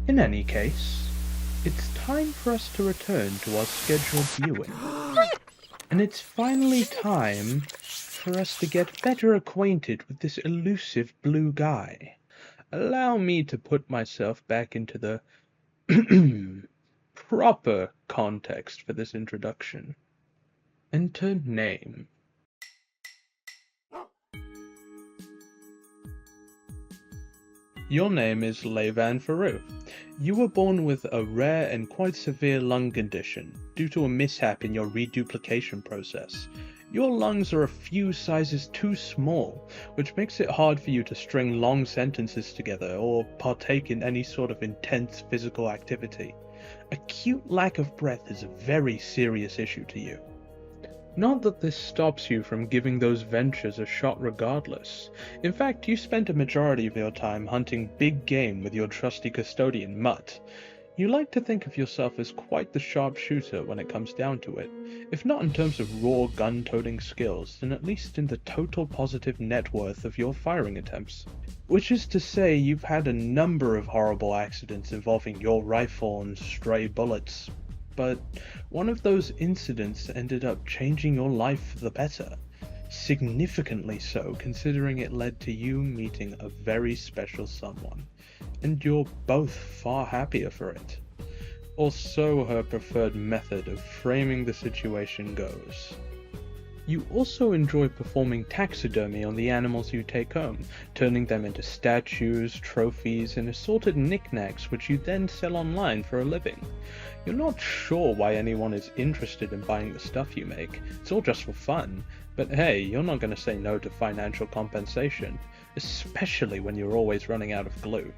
In any case, it's time for us to return to our scheduled viewing. And it's finally time for us to get better acquainted with this elusive blue guy. Allow me to put myself back into the proper context for this introduction. Enter name. Your name is Laivan. You were born with a rare and quite severe lung condition due to a mishap in your reduplication process. Your lungs are a few sizes too small, which makes it hard for you to string long sentences together or partake in any sort of intense physical activity. Acute lack of breath is a very serious issue to you. Not that this stops you from giving those ventures a shot regardless. In fact, you spent a majority of your time hunting big game with your trusty custodian, Mutt. You like to think of yourself as quite the sharpshooter when it comes down to it, if not in terms of raw gun-toting skills, then at least in the total positive net worth of your firing attempts. Which is to say, you've had a number of horrible accidents involving your rifle and stray bullets. But one of those incidents ended up changing your life for the better. Significantly so, considering it led to you meeting a very special someone. And you're both far happier for it. Or so her preferred method of framing the situation goes. You also enjoy performing taxidermy on the animals you take home, turning them into statues, trophies, and assorted knickknacks which you then sell online for a living. You're not sure why anyone is interested in buying the stuff you make, it's all just for fun, but hey, you're not going to say no to financial compensation, especially when you're always running out of glue.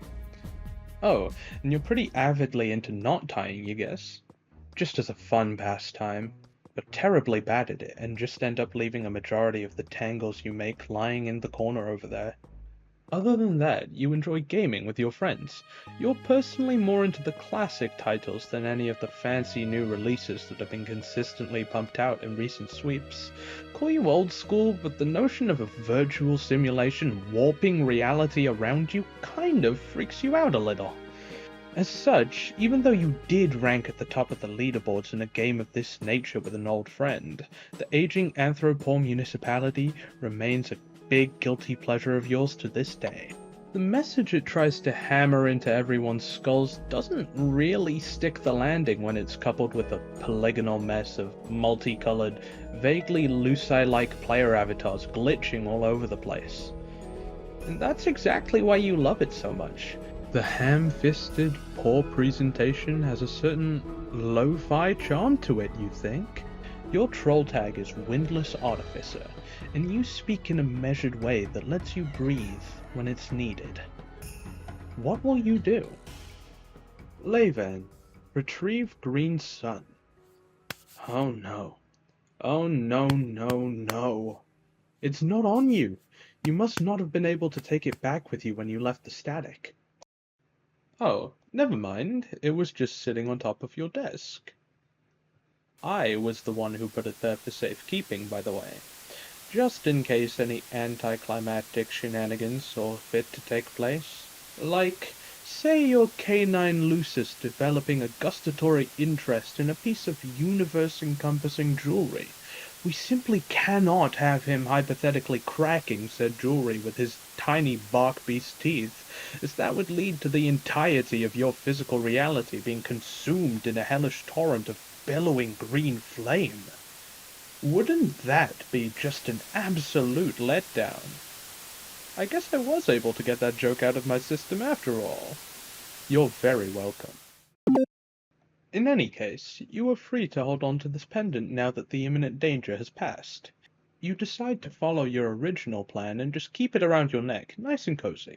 Oh, and you're pretty avidly into knot tying, you guess? Just as a fun pastime. You're terribly bad at it, and just end up leaving a majority of the tangles you make lying in the corner over there. Other than that, you enjoy gaming with your friends. You're personally more into the classic titles than any of the fancy new releases that have been consistently pumped out in recent sweeps. Call you old school, but the notion of a virtual simulation warping reality around you kind of freaks you out a little. As such, even though you did rank at the top of the leaderboards in a game of this nature with an old friend, the aging Anthropole municipality remains a big guilty pleasure of yours to this day. The message it tries to hammer into everyone's skulls doesn't really stick the landing when it's coupled with a polygonal mess of multicolored, vaguely Luci-like player avatars glitching all over the place. And that's exactly why you love it so much. The ham-fisted, poor presentation has a certain lo-fi charm to it, you think? Your troll tag is Windless Artificer, and you speak in a measured way that lets you breathe when it's needed. What will you do? Laivan, retrieve green sun. Oh no. Oh no, no, no. It's not on you. You must not have been able to take it back with you when you left the static. Oh, never mind, it was just sitting on top of your desk. I was the one who put it there for safekeeping, by the way. Just in case any anticlimactic shenanigans saw fit to take place. Like, say your canine Lucis developing a gustatory interest in a piece of universe-encompassing jewelry. We simply cannot have him hypothetically cracking said jewelry with his tiny bark beast teeth, as that would lead to the entirety of your physical reality being consumed in a hellish torrent of bellowing green flame. Wouldn't that be just an absolute letdown? I guess I was able to get that joke out of my system after all. You're very welcome. In any case, you are free to hold on to this pendant now that the imminent danger has passed. You decide to follow your original plan and just keep it around your neck, nice and cozy.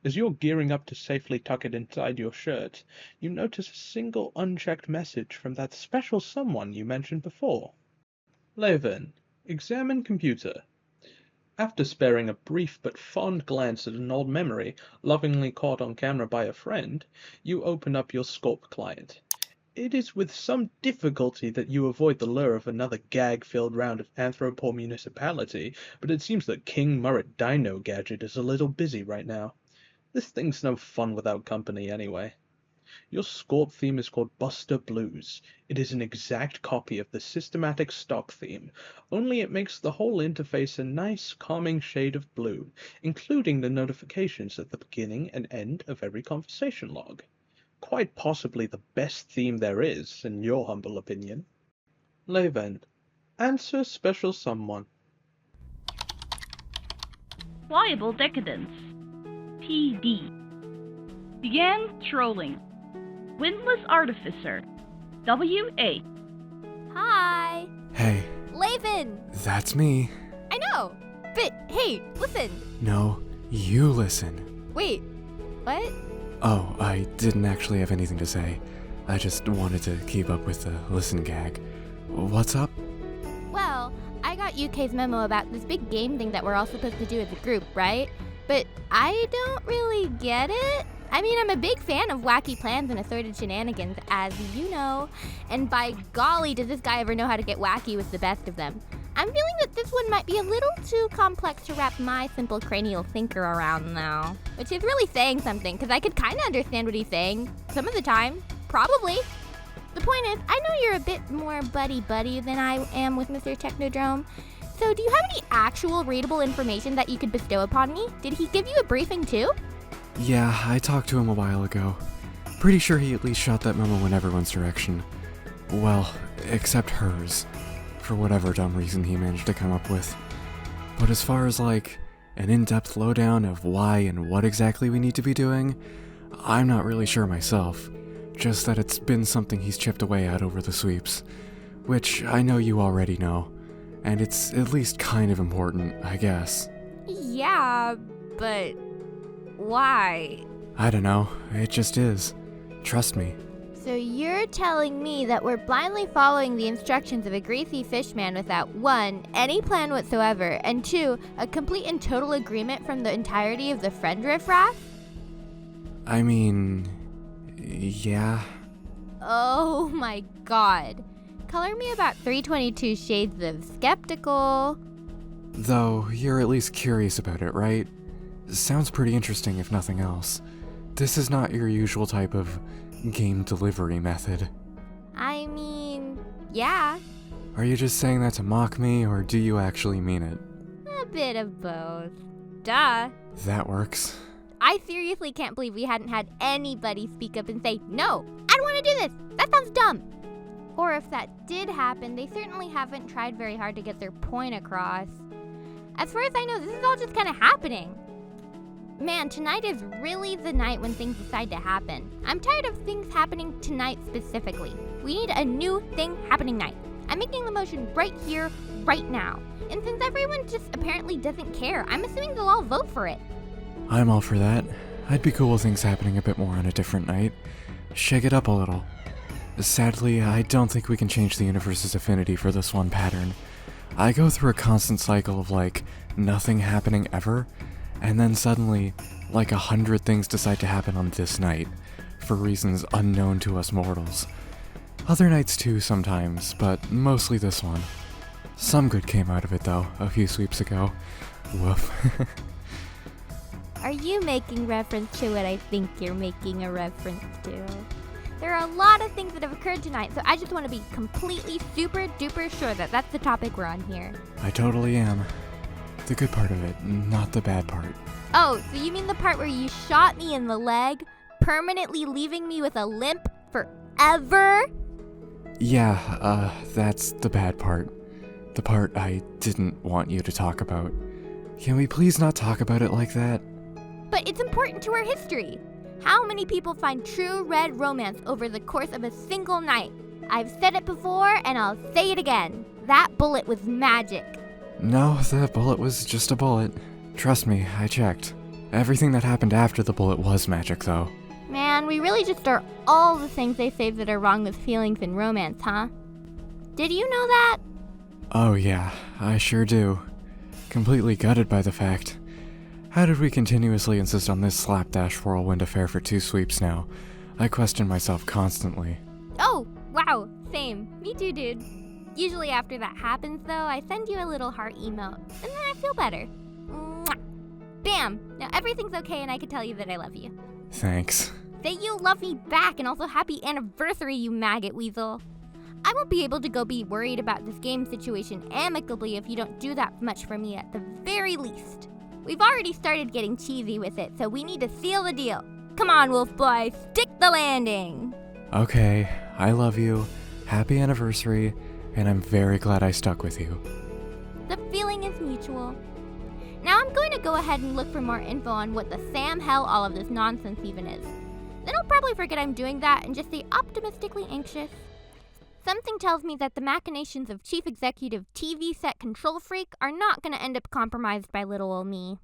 As you're gearing up to safely tuck it inside your shirt, you notice a single unchecked message from that special someone you mentioned before. Laivan, examine computer. After sparing a brief but fond glance at an old memory, lovingly caught on camera by a friend, you open up your Skorpe client. It is with some difficulty that you avoid the lure of another gag-filled round of Anthropole municipality, but it seems that King Murret Dino Gadget is a little busy right now. This thing's no fun without company anyway. Your Skorpe theme is called Buster Blues. It is an exact copy of the systematic stock theme, only it makes the whole interface a nice, calming shade of blue, including the notifications at the beginning and end of every conversation log. Quite possibly the best theme there is, in your humble opinion. Laivan, answer special someone. Pliable Decadence. PD. Began trolling. Windless Artificer. WA. Hi. Hey, Laivan. that's me. I know. But hey, listen. No, you listen. Wait. What? Oh, I didn't actually have anything to say. I just wanted to keep up with the listen gag. What's up? Well, I got UK's memo about this big game thing that we're all supposed to do as a group, right? But I don't really get it. I mean, I'm a big fan of wacky plans and assorted shenanigans, as you know. And by golly, does this guy ever know how to get wacky with the best of them. I'm feeling that this one might be a little too complex to wrap my simple cranial thinker around now. Which is really saying something, because I could kind of understand what he's saying. Some of the time. Probably. The point is, I know you're a bit more buddy-buddy than I am with Mr. Technodrome. So do you have any actual readable information that you could bestow upon me? Did he give you a briefing too? Yeah, I talked to him a while ago. Pretty sure he at least shot that memo in everyone's direction. Well, except hers. For whatever dumb reason he managed to come up with. But as far as like, an in-depth lowdown of why and what exactly we need to be doing, I'm not really sure myself. Just that it's been something he's chipped away at over the sweeps. Which I know you already know. And it's at least kind of important, I guess. Yeah, but why? I don't know, it just is. Trust me. So you're telling me that we're blindly following the instructions of a greasy fishman without 1, any plan whatsoever, and 2, a complete and total agreement from the entirety of the friend riffraff? I mean, yeah. Oh my god. Color me about 322 shades of skeptical. Though, you're at least curious about it, right? Sounds pretty interesting if nothing else. This is not your usual type of game delivery method. I mean, yeah, Are you just saying that to mock me, or do you actually mean it? a bit of both. Duh. That works. I seriously can't believe we hadn't had anybody speak up and say, no, I don't want to do this. That sounds dumb. Or if that did happen, they certainly haven't tried very hard to get their point across. As far as I know, this is all just kind of happening. Man, tonight is really the night when things decide to happen. I'm tired of things happening tonight specifically. We need a new thing happening night. I'm making the motion right here, right now. And since everyone just apparently doesn't care, I'm assuming they'll all vote for it. I'm all for that. I'd be cool with things happening a bit more on a different night. Shake it up a little. Sadly, I don't think we can change the universe's affinity for this one pattern. I go through a constant cycle of like, nothing happening ever, and then suddenly, like 100 things decide to happen on this night, for reasons unknown to us mortals. Other nights too sometimes, but mostly this one. Some good came out of it though, a few sweeps ago. Woof. Are you making reference to what I think you're making a reference to? There are a lot of things that have occurred tonight, so I just want to be completely super duper sure that that's the topic we're on here. I totally am. The good part of it, not the bad part. Oh, so you mean the part where you shot me in the leg, permanently leaving me with a limp forever? Yeah, that's the bad part. The part I didn't want you to talk about. Can we please not talk about it like that? But it's important to our history. How many people find true red romance over the course of a single night? I've said it before, and I'll say it again. That bullet was magic. No, the bullet was just a bullet. Trust me, I checked. Everything that happened after the bullet was magic, though. Man, we really just are all the things they say that are wrong with feelings and romance, huh? Did you know that? Oh yeah, I sure do. Completely gutted by the fact. How did we continuously insist on this slapdash whirlwind affair for 2 sweeps now? I question myself constantly. Oh, wow, same. Me too, dude. Usually after that happens, though, I send you a little heart emote, and then I feel better. Mwah. Bam! Now everything's okay and I can tell you that I love you. Thanks. Say you love me back and also happy anniversary, you maggot weasel. I won't be able to go be worried about this game situation amicably if you don't do that much for me at the very least. We've already started getting cheesy with it, so we need to seal the deal. Come on, Wolf Boy, stick the landing! Okay, I love you. Happy anniversary, and I'm very glad I stuck with you. The feeling is mutual. Now I'm going to go ahead and look for more info on what the Sam hell all of this nonsense even is. Then I'll probably forget I'm doing that and just stay optimistically anxious. Something tells me that the machinations of Chief Executive TV Set Control Freak are not going to end up compromised by little ol' me.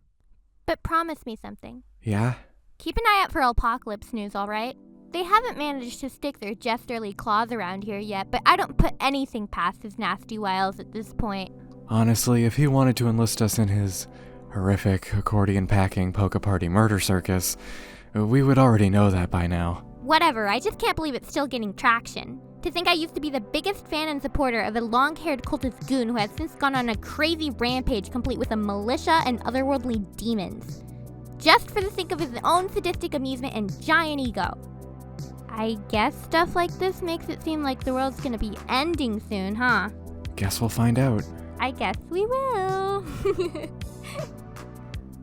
But promise me something. Yeah? Keep an eye out for Apocalypse news, alright? They haven't managed to stick their jesterly claws around here yet, but I don't put anything past his nasty wiles at this point. Honestly, if he wanted to enlist us in his horrific accordion-packing polka party murder circus, we would already know that by now. Whatever, I just can't believe it's still getting traction. To think I used to be the biggest fan and supporter of a long-haired cultist goon who has since gone on a crazy rampage complete with a militia and otherworldly demons. Just for the sake of his own sadistic amusement and giant ego. I guess stuff like this makes it seem like the world's gonna be ending soon, huh? Guess we'll find out. I guess we will.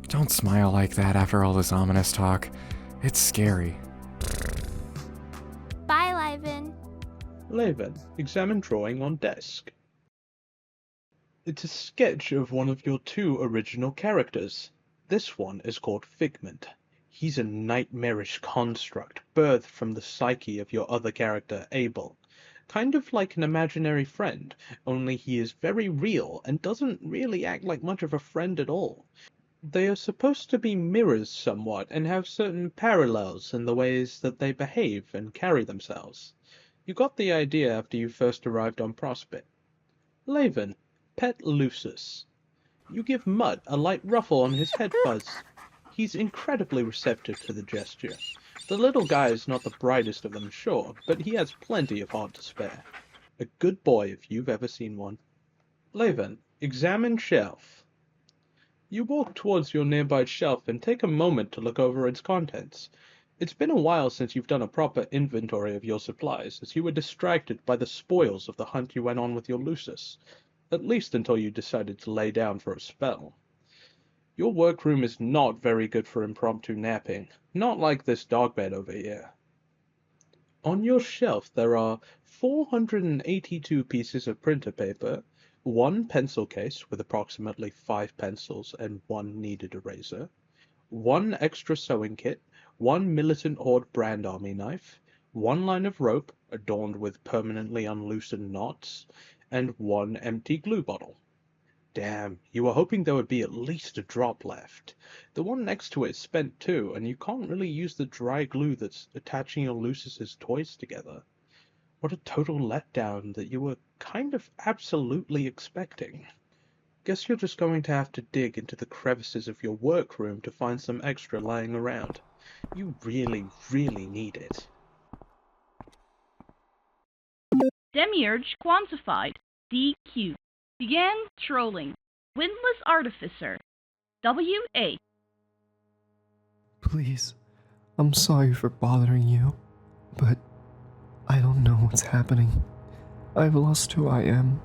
Don't smile like that after all this ominous talk. It's scary. Bye, Laivan. Laivan, examine drawing on desk. It's a sketch of one of your two original characters. This one is called Figment. He's a nightmarish construct birthed from the psyche of your other character, Abel. Kind of like an imaginary friend, only he is very real and doesn't really act like much of a friend at all. They are supposed to be mirrors somewhat and have certain parallels in the ways that they behave and carry themselves. You got the idea after you first arrived on Prospect. Laivan, pet Lucis. You give Mutt a light ruffle on his head fuzz. He's incredibly receptive to the gesture. The little guy is not the brightest of them, sure, but he has plenty of heart to spare. A good boy if you've ever seen one. Laivan, examine shelf. You walk towards your nearby shelf and take a moment to look over its contents. It's been a while since you've done a proper inventory of your supplies, as you were distracted by the spoils of the hunt you went on with your Lucis, at least until you decided to lay down for a spell. Your workroom is not very good for impromptu napping, not like this dog bed over here. On your shelf there are 482 pieces of printer paper, one pencil case with approximately 5 pencils and 1 kneaded eraser, 1 extra sewing kit, 1 Militant Horde brand army knife, 1 line of rope adorned with permanently unloosened knots, and 1 empty glue bottle. Damn, you were hoping there would be at least a drop left. The one next to it is spent too, and you can't really use the dry glue that's attaching your Lucis's toys together. What a total letdown that you were kind of absolutely expecting. Guess you're just going to have to dig into the crevices of your workroom to find some extra lying around. You really, really need it. Demiurge quantified. DQ. Began trolling. Windless Artificer. WA. Please, I'm sorry for bothering you, but I don't know what's happening. I've lost who I am.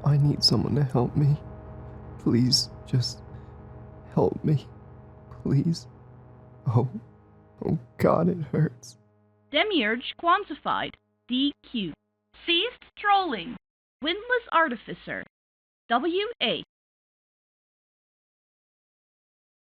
I need someone to help me. Please, just help me. Please. Oh God, it hurts. Demiurge quantified. DQ. Ceased trolling. Windless Artificer. WA.